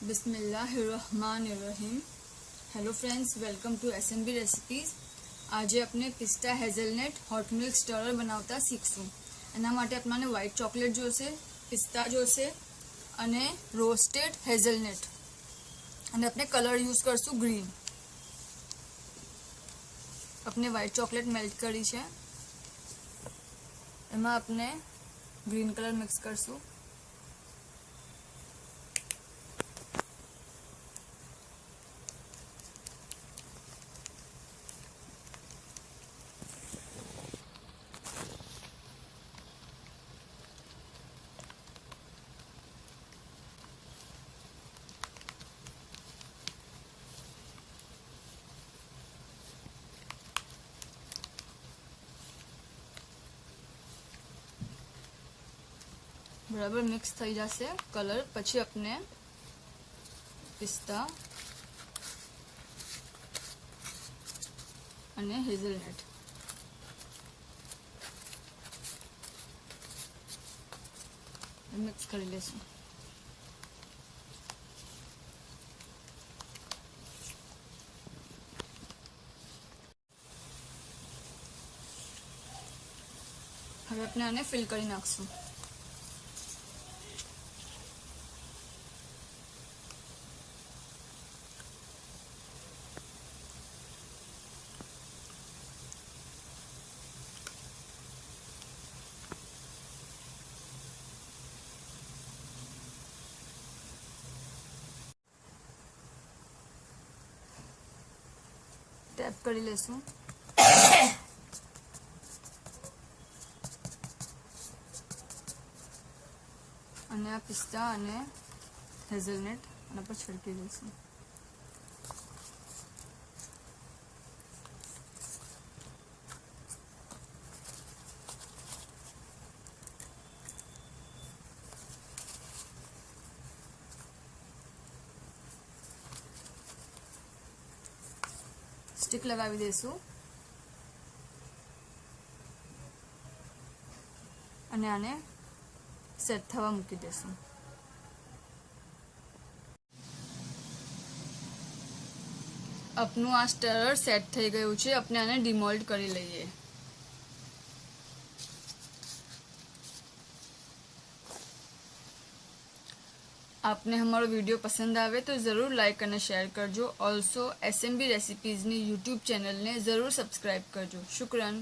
बिस्मिल्लाहिर्रहमानिर्रहीम। Hello friends, welcome to SNB recipes. આજે આપણે પિસ્તા હેઝલનટ હોટ મિલ્ક સ્ટરર બનાવતા શીખશું। એના માટે આપણને વ્હાઇટ ચોકલેટ જોશે, પિસ્તા જોશે અને રોસ્ટેડ હેઝલનટ, અને આપણે કલર યુઝ કરશું ગ્રીન। આપણે વ્હાઇટ ચોકલેટ મેલ્ટ કરી છે, એમાં આપણે ગ્રીન કલર મિક્સ કરશું। बराबर मिक्स थई जशे कलर, पछी अपने पिस्ता अने हेज़लनट मिक्स करी लेशुं। हवे अपने आने फिल करी नाखशुं। ટેપ કરી લેશું અને આ પિસ્તા અને હેઝલનટ આના પર છડકી દઈશું। स्टिक लगावी देशुं અને આને સેટ થવા મૂકી દેશું। આપનું આ સ્ટરર સેટ થઈ ગયું છે। આપણે આને ડિમોલ્ડ કરી લઈએ। आपने हमारा वीडियो पसंद आवे तो ज़रूर लाइक और शेयर करजो। ऑल्सो SNB रेसिपीज़नी यूट्यूब चैनल ने ज़रूर सब्सक्राइब करजो। शुक्रान।